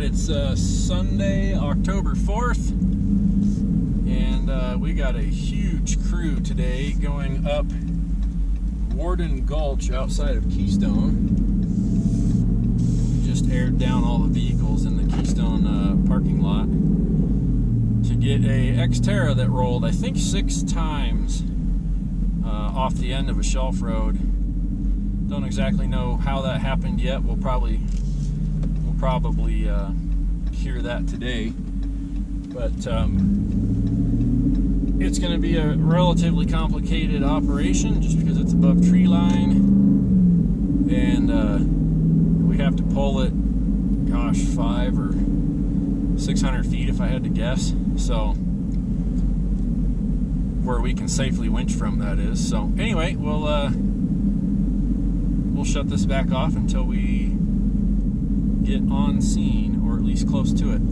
right, it's Sunday, October 4th, and we got a huge crew today going up Warden Gulch outside of Keystone. Just aired down all the vehicles in the Keystone parking lot to get a Xterra that rolled, I think, 6 times off the end of a shelf road. Don't exactly know how that happened yet. We'll probably hear that today, but it's going to be a relatively complicated operation just because it's above tree line, and we have to pull it, gosh, 500 or 600 feet if I had to guess, so where we can safely winch from, that is. So anyway, we'll shut this back off until we get on scene, or at least close to it.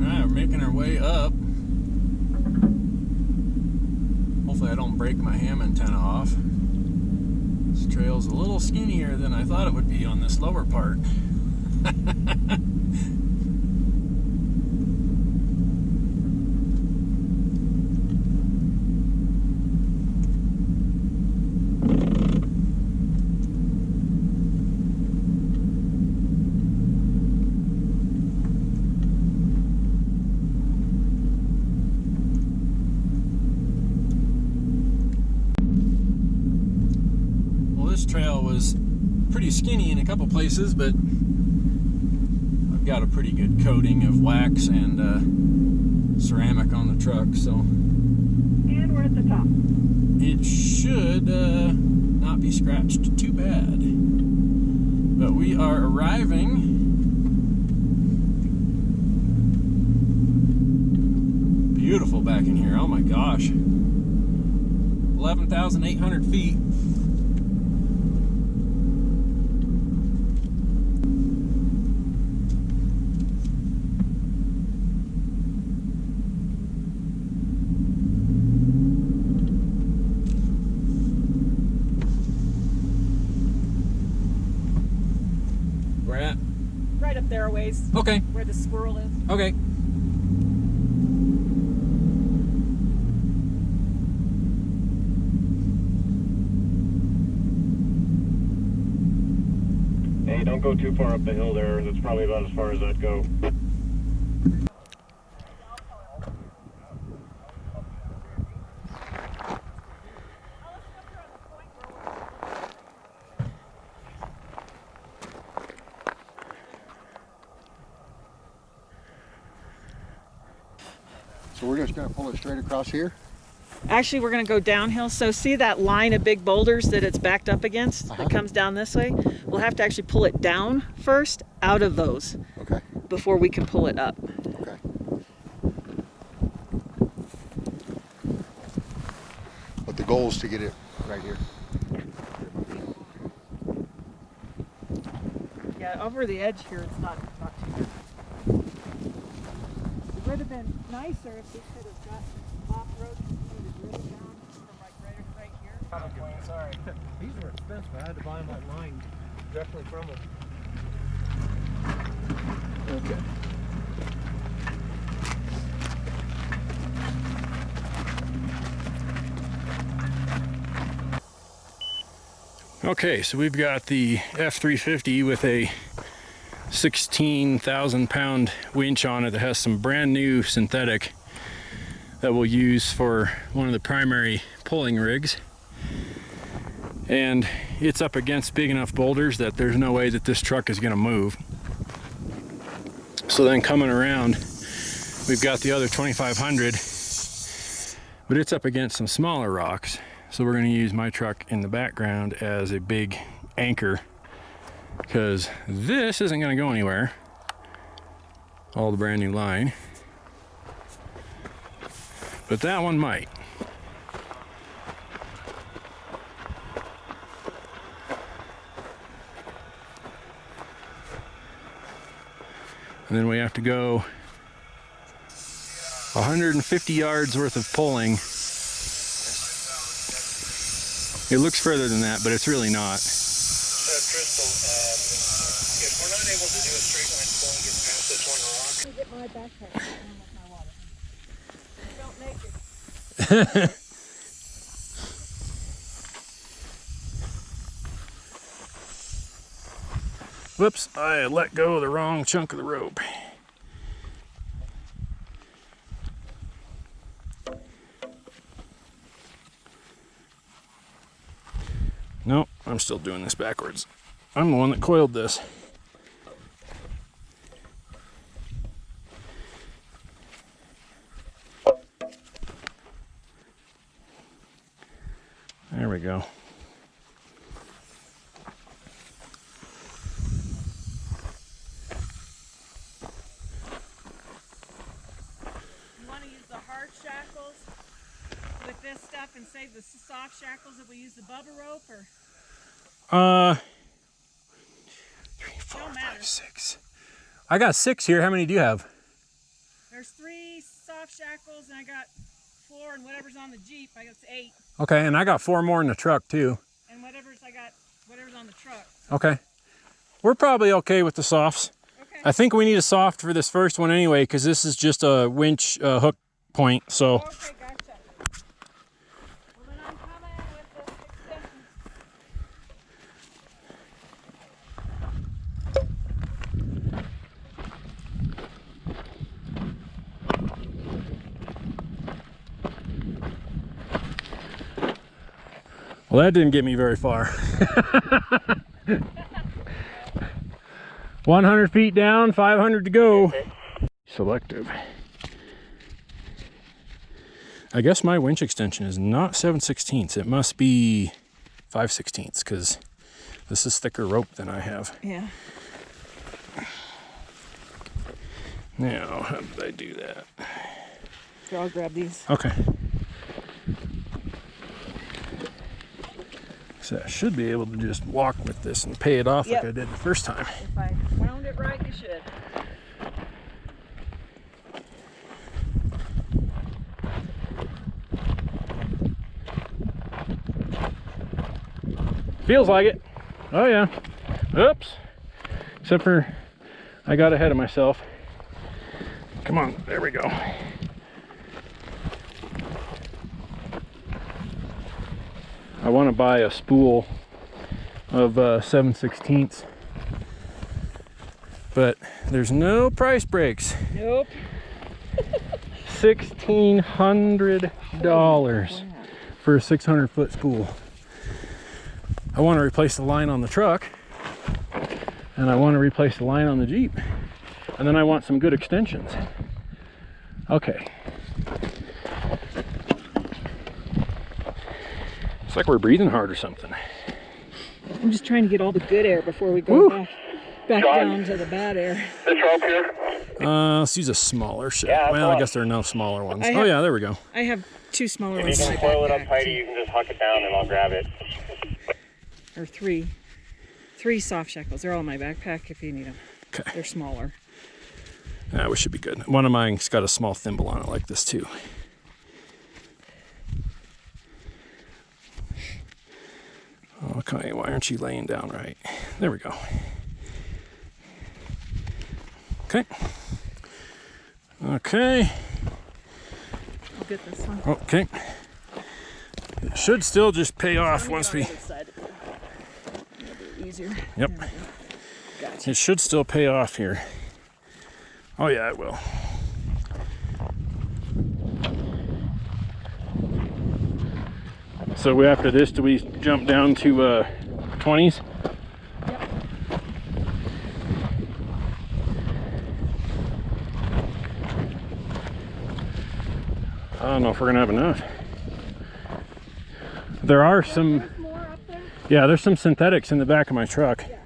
Alright, we're making our way up. Hopefully I don't break my ham antenna off. This trail's a little skinnier than I thought it would be on this lower part. This trail was pretty skinny in a couple places, but I've got a pretty good coating of wax and ceramic on the truck, so. And we're at the top. It should not be scratched too bad. But we are arriving. Beautiful back in here, oh my gosh. 11,800 feet. Where at? Right up there a ways. Okay. Where the squirrel is. Okay. Hey, don't go too far up the hill there. That's probably about as far as I'd go. So we're just going to pull it straight across here? Actually, we're going to go downhill. So see that line of big boulders that it's backed up against that comes down this way? We'll have to actually pull it down first out of those before we can pull it up. Okay. But the goal is to get it right here. Yeah, over the edge here, it's not too good. It would have been nicer if we could have got off-road and put it really down from like right here. Sorry. These were expensive. I had to buy them online directly from them. Okay. Okay, so we've got the F350 with a 16,000 pound winch on it that has some brand new synthetic that we'll use for one of the primary pulling rigs. And it's up against big enough boulders that there's no way that this truck is going to move. So then coming around, we've got the other 2500, but it's up against some smaller rocks. So we're going to use my truck in the background as a big anchor, because this isn't going to go anywhere. All the brand new line. But that one might. And then we have to go 150 yards worth of pulling It looks further than that, but it's really not. So, Crystal, if we're not able to do a straight line pull and get past this one rock, Get my backpack with my water. Don't make it. Whoops, I let go of the wrong chunk of the rope. Nope, I'm still doing this backwards. I'm the one that coiled this. There we go. You want to use the hard shackles with this stuff and save the soft shackles if we use the bubba rope, or? 3, 4, Don't 5, matter. 6. I got 6 here. How many do you have? There's 3 soft shackles, and I got 4, and whatever's on the Jeep, I got 8, Okay, and I got 4 more in the truck too. and whatever's on the truck. Okay. We're probably okay with the softs. Okay. I think we need a soft for this first one anyway, because this is just a winch hook point, so. Okay, gotcha. Well, then I'm coming with this extension. Well, that didn't get me very far. 100 feet down, 500 to go. Selective. I guess my winch extension is not 7/16. It must be 5/16 because this is thicker rope than I have. Yeah. Now, how did I do that? Here, I'll grab these. Okay. So I should be able to just walk with this and pay it off like Yep. I did the first time. If I wound it right, you should. Feels like it. Oh yeah. Oops. Except for I got ahead of myself. Come on, there we go. I want to buy a spool of 7/16, but there's no price breaks. Nope. $1,600 for a 600-foot spool. I want to replace the line on the truck, and I want to replace the line on the Jeep, and then I want some good extensions. Okay. It's like we're breathing hard or something. I'm just trying to get all the good air before we go back down to the bad air. this rope here, Let's use a smaller ship. Yeah, Well, I fine. guess there are no smaller ones. I Oh have- yeah, there we go. I have 2 smaller if ones. you in can my coil it up backpack, tighty, you can just huck it down and I'll grab it. or 3. 3 soft shackles. They're all in my backpack if you need them. Okay. They're smaller. Yeah, we should be good. One of mine's got a small thimble on it like this too. Okay, why aren't you laying down right? There we go. Okay. Okay. I'll get this one. Okay. It should still just pay off once we... Easier. Yep. There we go. Gotcha. It should still pay off here. Oh yeah, it will. So after this, do we jump down to 20s? Yep. I don't know if we're gonna have enough. There are some, There's more up there. yeah, there's some synthetics in the back of my truck. Yeah.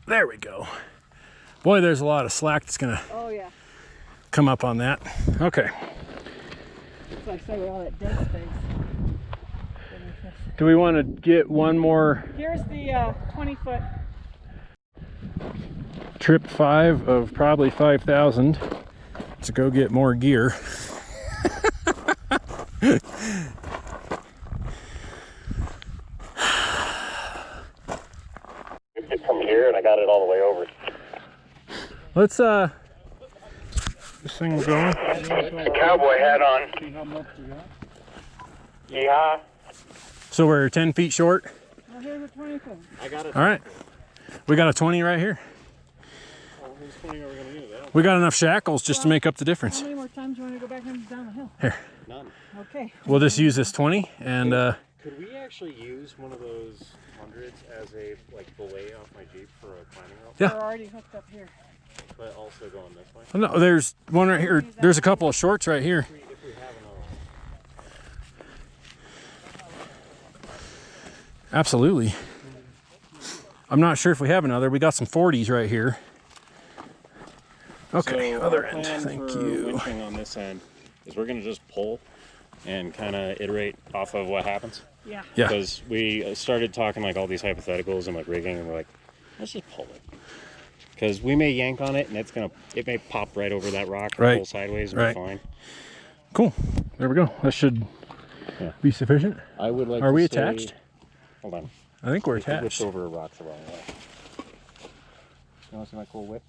There we go. Boy, there's a lot of slack that's gonna Oh yeah. come up on that. Okay. It's like say all that dead space. Do we want to get one more Here's the 20-foot. trip 5 of probably 5,000 to go get more gear? From here, and I got it all the way over. Let's this thing going. Cowboy hat on. Yeah. So we're 10 feet short. Oh, here's a 20-foot. I got it. All right. We got a 20 right here. We got enough shackles just to make up the difference. How many more times do you want to go back and down the hill? Here. None. Okay. We'll just use this 20 and Could we actually use one of those hundreds as a belay off my Jeep for a climbing rope? Yeah. We're already hooked up here. But also going this way? no, there's one right here. There's a couple of shorts right here. If we have another one. Absolutely. I'm not sure if we have another. We got some 40s right here. Okay, So other our end. plan Thank for you. winching on this end is we're going to just pull and kind of iterate off of what happens. Yeah. Yeah. Because we started talking like all these hypotheticals and like rigging, and we're like, let's just pull it. Because we may yank on it and it may pop right over that rock and Right. pull sideways and Right. be fine. Cool. There we go. That should be sufficient. I would like Are to we say- attached? Hold on. I think we're We could whip attached. over a rock the wrong way. You want to see my cool whip?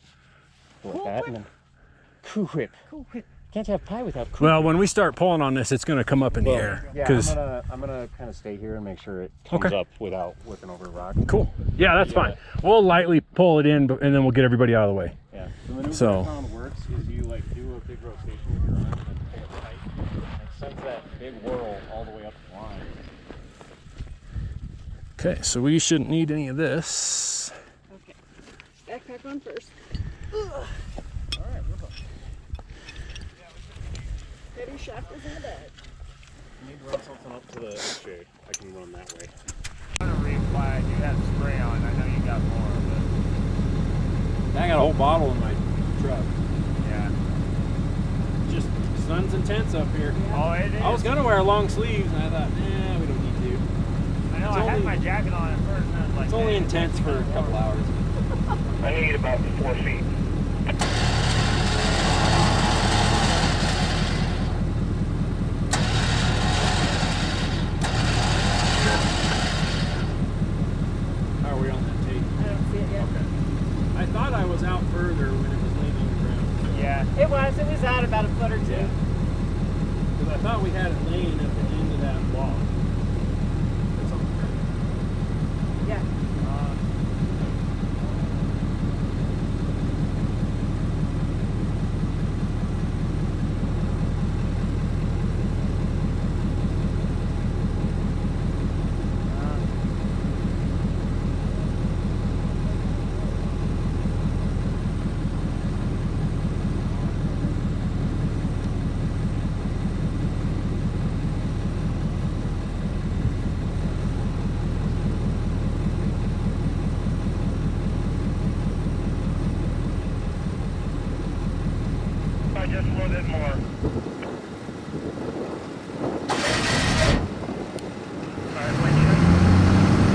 Go like that and then cool whip. Cool. Quick. Can't have pie without cool. Well, when we start pulling on this, it's going to come up in the air. Yeah, Because I'm gonna kind of stay here and make sure it comes Okay. up without whipping over a rock. cool. Yeah, that's fine. We'll lightly pull it in, and then we'll get everybody out of the way. Yeah. The maneuver So- I found works is you like do a big rotation with your arm and pull it tight and sends that big whirl all the way up the line. Okay, so we shouldn't need any of this. Okay. Backpack on first. Heavy shackles in the bag. You need to run something up to the shade. I can run that way. I'm gonna reapply. I do have spray on. I know you got more, but I got a whole bottle in my truck. yeah. Just sun's intense up here. Oh, it is. I was gonna wear long sleeves, and I thought, nah, we don't need to. I know. it's I had only- my jacket on at first, and I was like, It's only man, intense for a couple hours. I need about 4 feet. How are we on that tape? I don't see it yet. I thought I was out further when it was laying on the ground. Yeah. It was out about a foot or two. Because I thought we had it laying at the end of that log. That's on the ground. Yeah. Just a little bit more. Alright, when you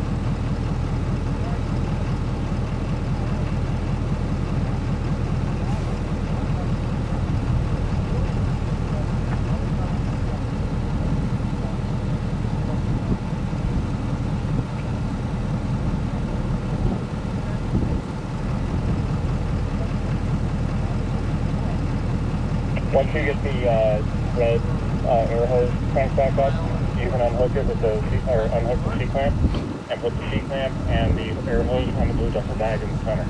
Once you get the red air hose cranked back up, you can unhook it with unhook the sheet clamp and put the sheet clamp and the air hose on the blue duffel bag in the center.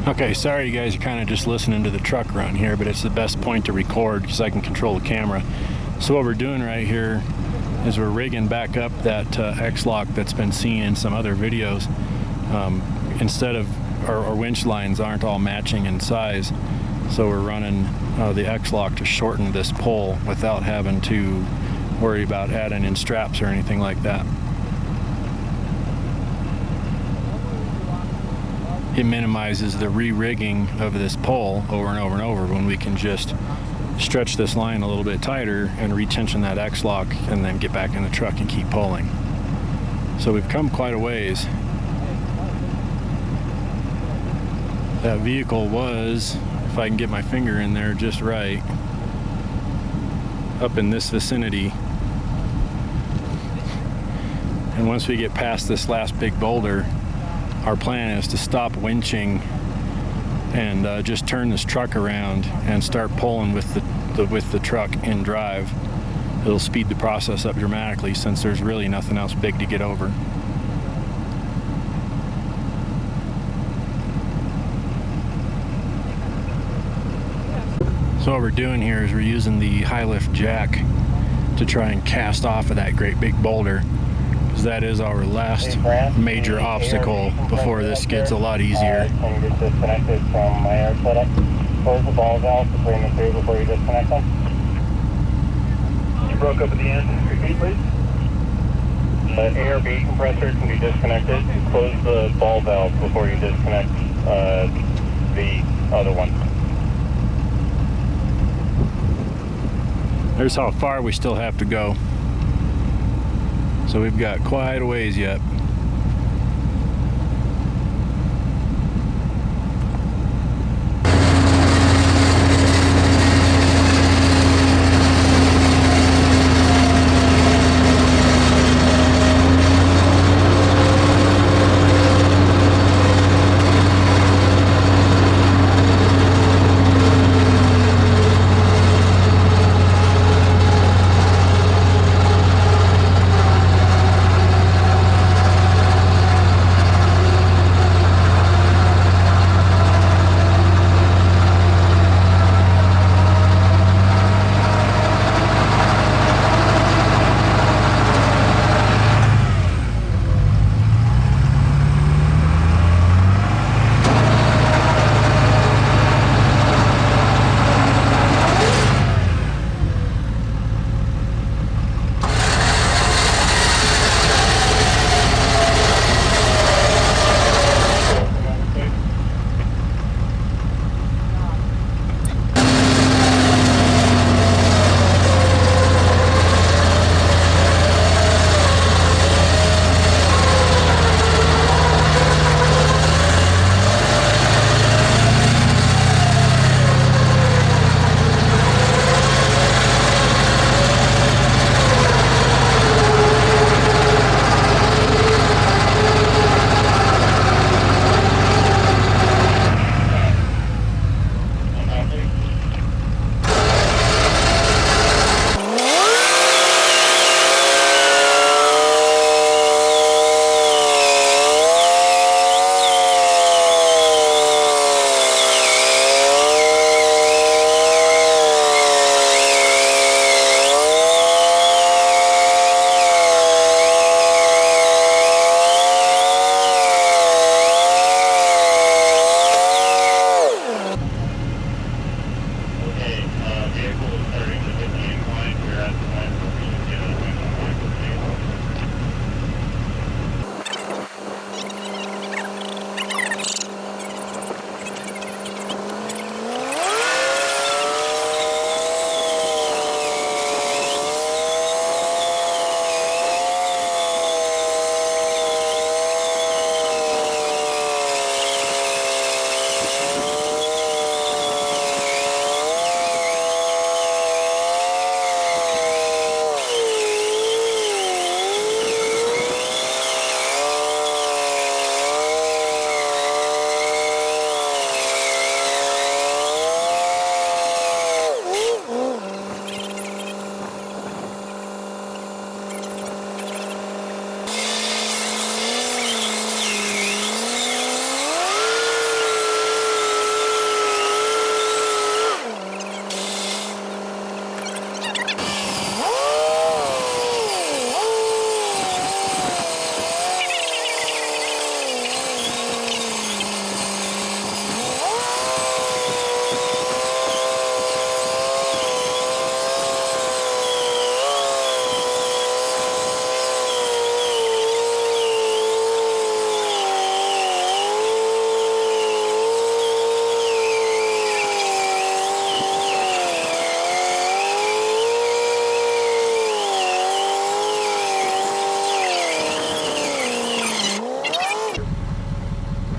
Okay, sorry you guys are kind of just listening to the truck run here, but it's the best point to record because I can control the camera. So what we're doing right here is we're rigging back up that X-lock that's been seen in some other videos. Instead of, our winch lines aren't all matching in size, so we're running the X-lock to shorten this pole without having to worry about adding in straps or anything like that. It minimizes the re-rigging of this pole over and over and over when we can just stretch this line a little bit tighter and retension that X-lock and then get back in the truck and keep pulling. So we've come quite a ways. That vehicle was, if I can get my finger in there just right, up in this vicinity. And once we get past this last big boulder, our plan is to stop winching and just turn this truck around and start pulling with the truck in drive. It'll speed the process up dramatically since there's really nothing else big to get over. So what we're doing here is we're using the high lift jack to try and cast off of that great big boulder. That is our last major obstacle before this gets a lot easier. Can you get disconnected from my air setup? Close the ball valve between the two before you disconnect them. You broke up at the end. Repeat, please. The A or B compressor can be disconnected. Close the ball valve before you disconnect the other one. There's how far we still have to go. So we've got quite a ways yet.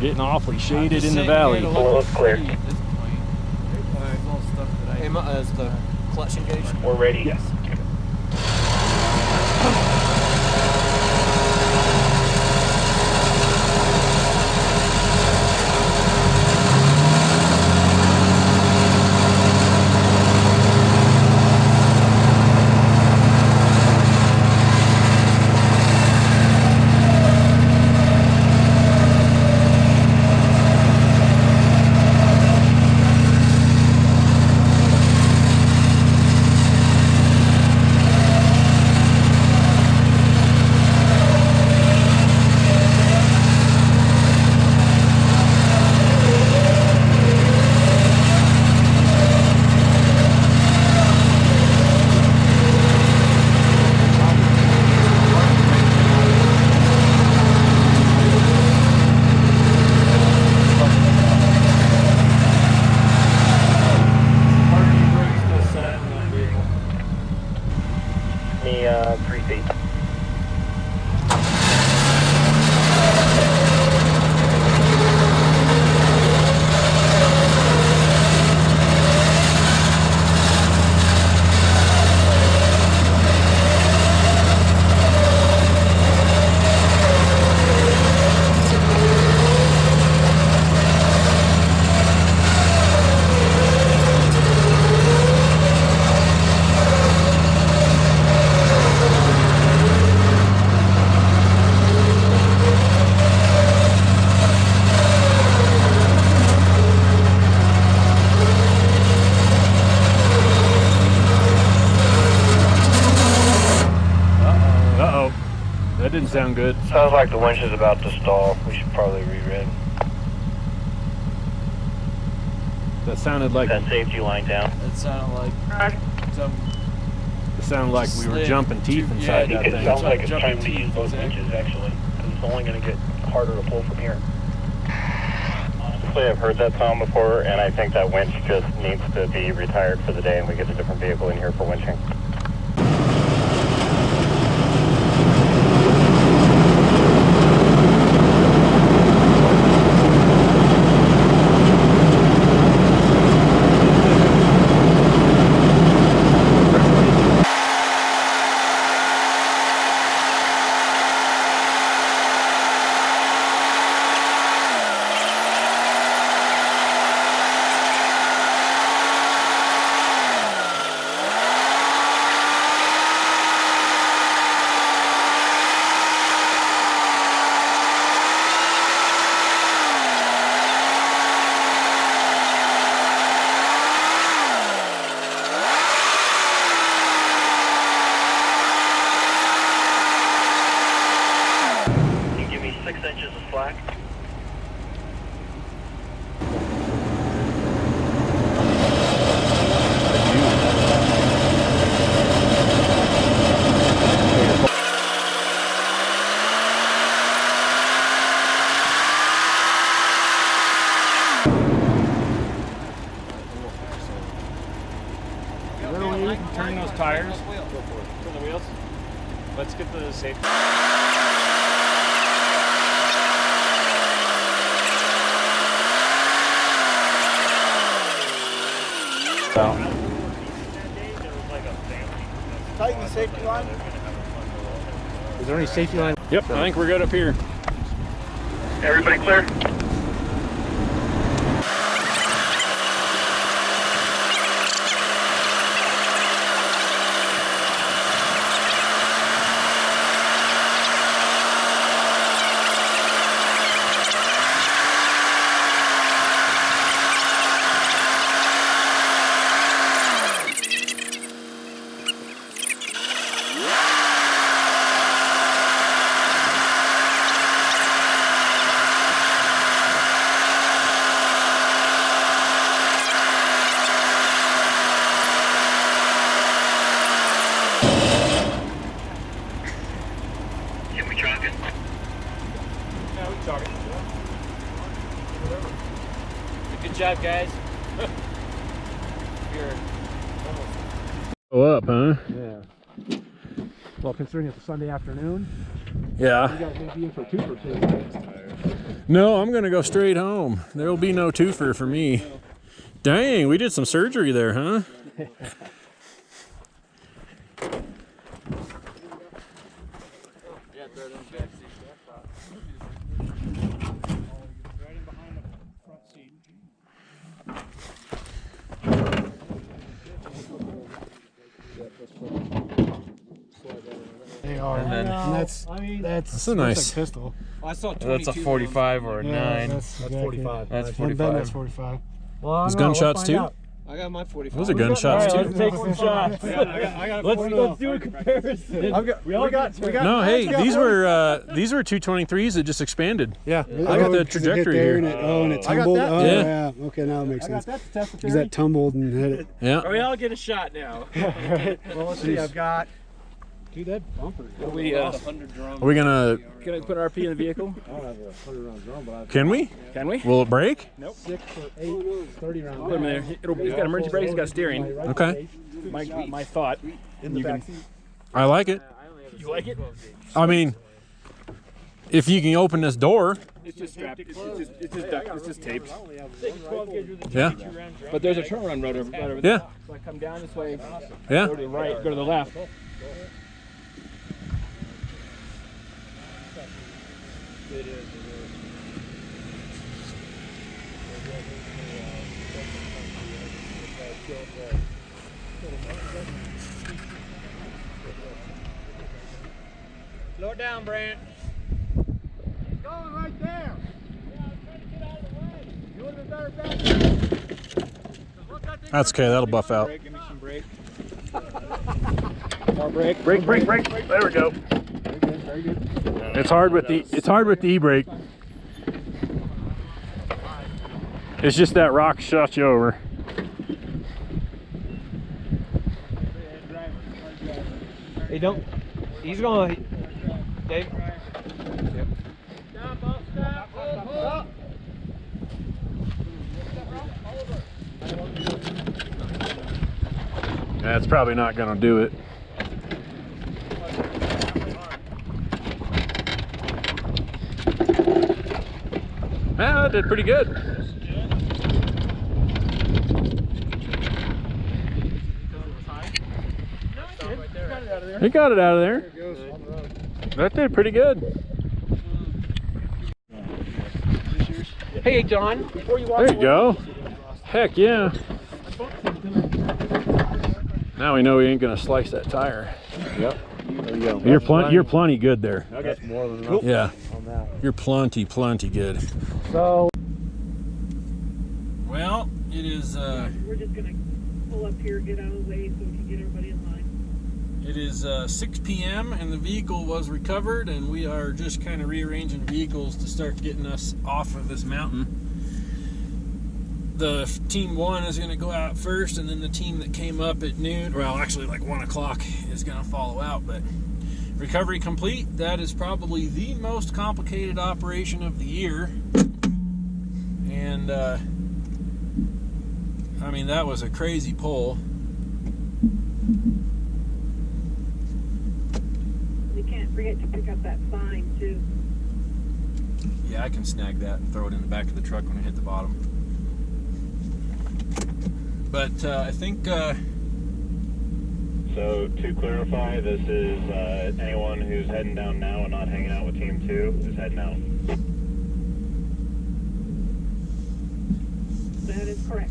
Getting awfully shaded in the valley. Looks clear. At this point. Little stuff that is the clutch engaged? We're ready. Yes. Me, 3 feet. Uh-oh. That didn't sound good. Sounds like the winch is about to stall. We should probably reread. That sounded like That safety line down. It sounded like some. it sounded like we were Slid. jumping teeth inside Yeah, that It thing. sounds like it's Jumping time to use teeth, both exactly. winches, actually. 'Cause it's only going to get harder to pull from here. Honestly, I've heard that sound before, and I think that winch just needs to be retired for the day, and we get a different vehicle in here for winching. Can you give me 6 inches of slack? Turn those tires. Turn the wheels. Let's get the safety. out. Tighten the safety line. Is there any safety line? Yep, I think we're good up here. Everybody clear? Good job, guys. You're Go up, huh? Yeah. Well, considering it's a Sunday afternoon, Yeah. you guys may be in for 2 for 2. No, I'm gonna go straight home. There'll be no twofer for me. Dang, we did some surgery there, huh? They are. And then- And that's That's a nice. like pistol. I saw 22. That's a 45 or a 9. That's 45. That's And 45. then that's 45. Well, Those gunshots too? I got my 45. Those are gunshots Let's too. take some shots. Let's do a comparison. We got. No, hey, these were 223s that just expanded. Yeah. I got the trajectory here. And it I got tumbled. that. Oh, Yeah. yeah. Okay, now it makes sense. That's test Because that tumbled and hit it. Yeah. We all get a shot now. Well, let's see. I've got. Dude, that bumper. We Are we gonna? can I put RP in the vehicle? I don't have a 100-round drum, but I've Can we? Can we? Will it break? 6 or 8, 30 round. Put him there. It's got emergency brakes. It's got steering. Okay. My thought. In the back seat. I like it. You like it? I mean, if you can open this door. It's just strapped. It's just taped. Yeah. But there's a turnaround road over there. Yeah. So I come down this way. Yeah. Go to the right. Go to the left. Slow it down, Brant. Going right there. That's okay. That'll buff out. Give me some brake. More brake. Brake. There we go. Very good. It's hard with the e-brake. It's just that rock shuts you over. Hey, don't. He's going. Dave. Yep. That's probably not going to do it. Yeah, that did pretty good. He got it out of there. That did pretty good. Hey, John. Before you walk There you go. Heck yeah. Now we know we ain't gonna slice that tire. Yep. There you go. You're plenty good there. That's more than enough. Yeah. On that. You're plenty good. So. Well, it is. We're just gonna pull up here, get out of the way so we can get everybody in line. It is 6 p.m. and the vehicle was recovered, and we are just kind of rearranging vehicles to start getting us off of this mountain. The team 1 is going to go out first, and then the team that came up at noon, well, actually like 1 o'clock, is going to follow out. But recovery complete. That is probably the most complicated operation of the year, and I mean, that was a crazy pull. You can't forget to pick up that sign too. Yeah, I can snag that and throw it in the back of the truck when I hit the bottom. But I think So to clarify, this is anyone who's heading down now and not hanging out with Team 2 is heading out. That is correct.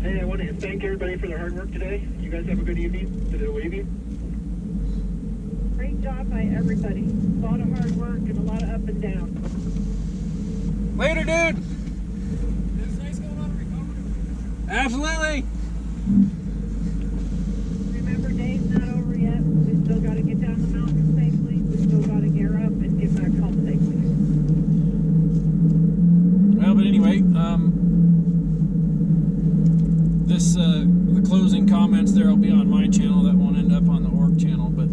Hey, I want to thank everybody for their hard work today. You guys have a good evening. Did it waving? Great job by everybody. A lot of hard work and a lot of up and down. later, dude. Absolutely. Remember, day's not over yet. We still got to get down the mountain safely. We still got to gear up and get back home safely. Well, but anyway, the closing comments there will be on my channel. That won't end up on the org channel. But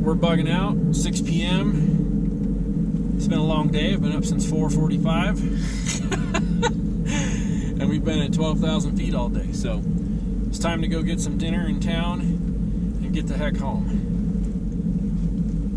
we're bugging out. 6 p.m. It's been a long day. I've been up since 4:45. And we've been at 12,000 feet all day. So it's time to go get some dinner in town and get the heck home.